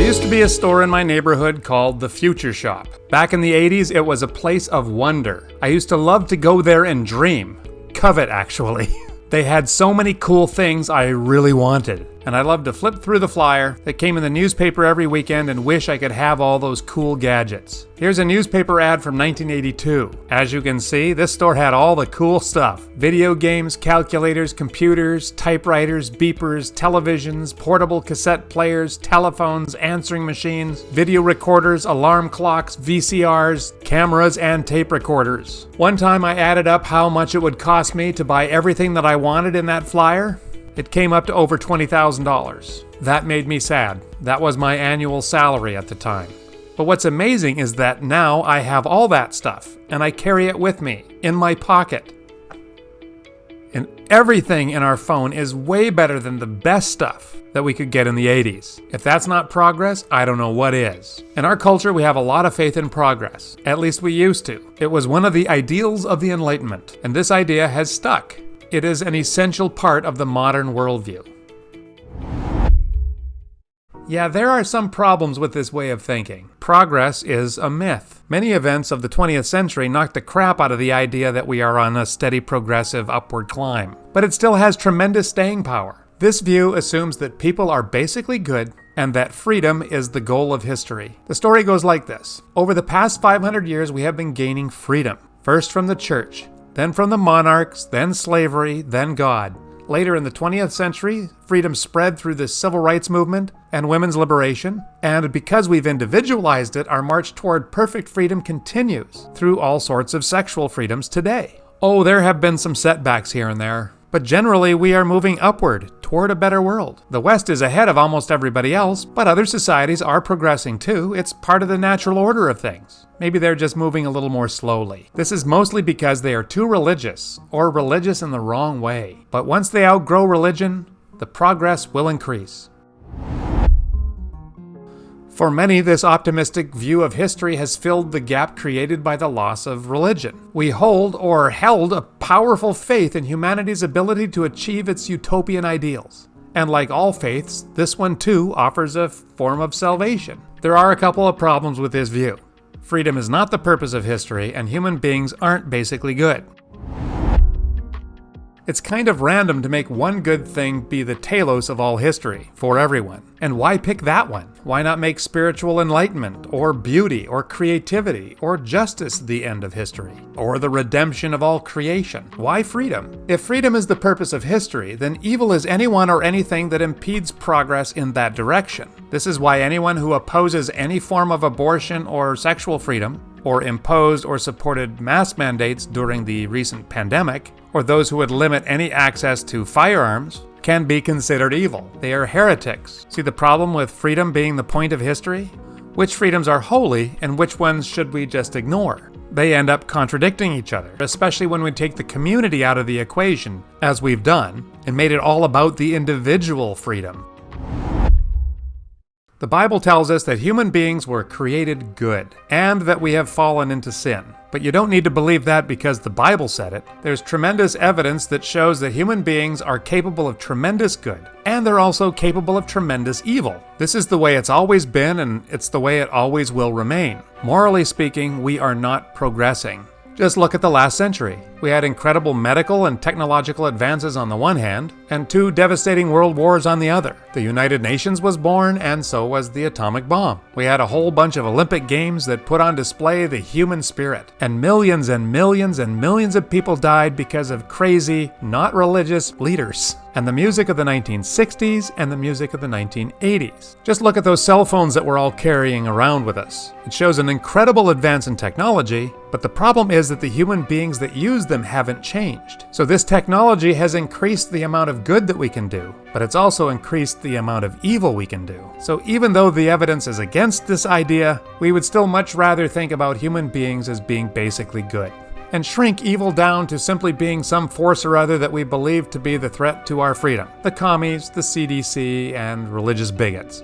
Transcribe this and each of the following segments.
used to be a store in my neighborhood called the Future Shop. Back in the 80s, it was a place of wonder. I used to love to go there and dream. Covet, actually. They had so many cool things I really wanted. And I loved to flip through the flyer that came in the newspaper every weekend and wish I could have all those cool gadgets. Here's a newspaper ad from 1982. As you can see, this store had all the cool stuff. Video games, calculators, computers, typewriters, beepers, televisions, portable cassette players, telephones, answering machines, video recorders, alarm clocks, VCRs, cameras, and tape recorders. One time I added up how much it would cost me to buy everything that I wanted in that flyer. It came up to over $20,000. That made me sad. That was my annual salary at the time. But what's amazing is that now I have all that stuff, and I carry it with me, in my pocket. And everything in our phone is way better than the best stuff that we could get in the 80s. If that's not progress, I don't know what is. In our culture, we have a lot of faith in progress. At least we used to. It was one of the ideals of the Enlightenment, and this idea has stuck. It is an essential part of the modern worldview. Yeah, there are some problems with this way of thinking. Progress is a myth. Many events of the 20th century knocked the crap out of the idea that we are on a steady progressive upward climb. But it still has tremendous staying power. This view assumes that people are basically good and that freedom is the goal of history. The story goes like this. Over the past 500 years, we have been gaining freedom. First from the church, then from the monarchs, then slavery, then God. Later in the 20th century, freedom spread through the civil rights movement and women's liberation. And because we've individualized it, our march toward perfect freedom continues through all sorts of sexual freedoms today. Oh, there have been some setbacks here and there. But generally, we are moving upward toward a better world. The West is ahead of almost everybody else, but other societies are progressing too. It's part of the natural order of things. Maybe they're just moving a little more slowly. This is mostly because they are too religious, or religious in the wrong way. But once they outgrow religion, the progress will increase. For many, this optimistic view of history has filled the gap created by the loss of religion. We hold, or held, a powerful faith in humanity's ability to achieve its utopian ideals. And like all faiths, this one too offers a form of salvation. There are a couple of problems with this view. Freedom is not the purpose of history, and human beings aren't basically good. It's kind of random to make one good thing be the telos of all history, for everyone. And why pick that one? Why not make spiritual enlightenment, or beauty, or creativity, or justice the end of history? Or the redemption of all creation? Why freedom? If freedom is the purpose of history, then evil is anyone or anything that impedes progress in that direction. This is why anyone who opposes any form of abortion or sexual freedom, or imposed or supported mask mandates during the recent pandemic, or those who would limit any access to firearms, can be considered evil. They are heretics. See the problem with freedom being the point of history? Which freedoms are holy and which ones should we just ignore? They end up contradicting each other, especially when we take the community out of the equation, as we've done, and made it all about the individual freedom. The Bible tells us that human beings were created good, and that we have fallen into sin. But you don't need to believe that because the Bible said it. There's tremendous evidence that shows that human beings are capable of tremendous good, and they're also capable of tremendous evil. This is the way it's always been, and it's the way it always will remain. Morally speaking, we are not progressing. Just look at the last century. We had incredible medical and technological advances on the one hand, and two devastating world wars on the other. The United Nations was born, and so was the atomic bomb. We had a whole bunch of Olympic Games that put on display the human spirit. And millions and millions and millions of people died because of crazy, not religious leaders. And the music of the 1960s and the music of the 1980s. Just look at those cell phones that we're all carrying around with us. It shows an incredible advance in technology, but the problem is that the human beings that use them haven't changed. So this technology has increased the amount of good that we can do, but it's also increased the amount of evil we can do. So even though the evidence is against this idea, we would still much rather think about human beings as being basically good, and shrink evil down to simply being some force or other that we believe to be the threat to our freedom. The commies, the CDC, and religious bigots.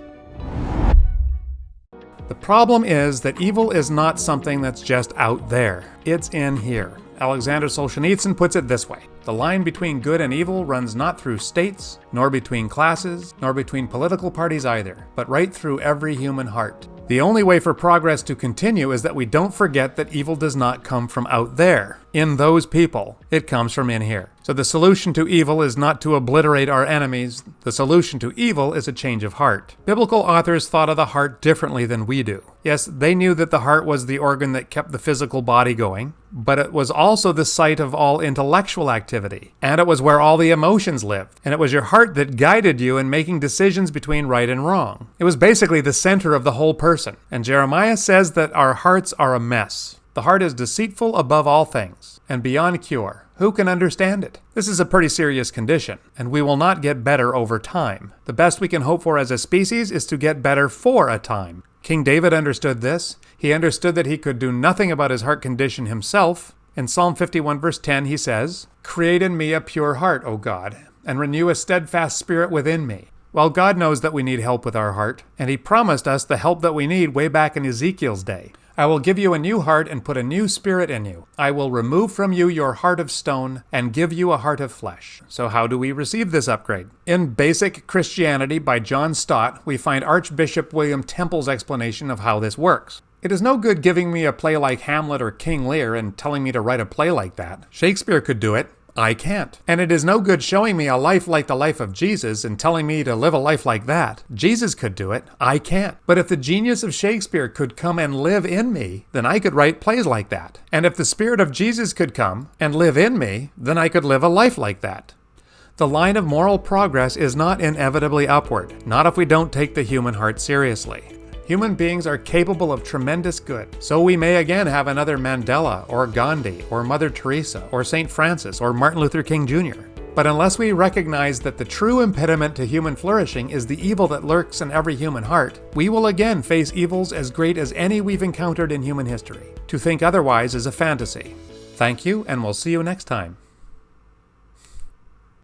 The problem is that evil is not something that's just out there. It's in here. Alexander Solzhenitsyn puts it this way. The line between good and evil runs not through states, nor between classes, nor between political parties either, but right through every human heart. The only way for progress to continue is that we don't forget that evil does not come from out there, in those people. It comes from in here. So the solution to evil is not to obliterate our enemies. The solution to evil is a change of heart. Biblical authors thought of the heart differently than we do. Yes, they knew that the heart was the organ that kept the physical body going, but it was also the site of all intellectual activity, and it was where all the emotions lived, and it was your heart that guided you in making decisions between right and wrong. It was basically the center of the whole person, and Jeremiah says that our hearts are a mess. The heart is deceitful above all things, and beyond cure. Who can understand it? This is a pretty serious condition, and we will not get better over time. The best we can hope for as a species is to get better for a time. King David understood this. He understood that he could do nothing about his heart condition himself. In Psalm 51 verse 10 he says, "Create in me a pure heart, O God, and renew a steadfast spirit within me." Well, God knows that we need help with our heart, and he promised us the help that we need way back in Ezekiel's day. "I will give you a new heart and put a new spirit in you. I will remove from you your heart of stone and give you a heart of flesh." So how do we receive this upgrade? In Basic Christianity by John Stott, we find Archbishop William Temple's explanation of how this works. "It is no good giving me a play like Hamlet or King Lear and telling me to write a play like that. Shakespeare could do it. I can't. And it is no good showing me a life like the life of Jesus and telling me to live a life like that. Jesus could do it. I can't. But if the genius of Shakespeare could come and live in me, then I could write plays like that. And if the Spirit of Jesus could come and live in me, then I could live a life like that." The line of moral progress is not inevitably upward, not if we don't take the human heart seriously. Human beings are capable of tremendous good, so we may again have another Mandela, or Gandhi, or Mother Teresa, or St. Francis, or Martin Luther King Jr. But unless we recognize that the true impediment to human flourishing is the evil that lurks in every human heart, we will again face evils as great as any we've encountered in human history. To think otherwise is a fantasy. Thank you, and we'll see you next time.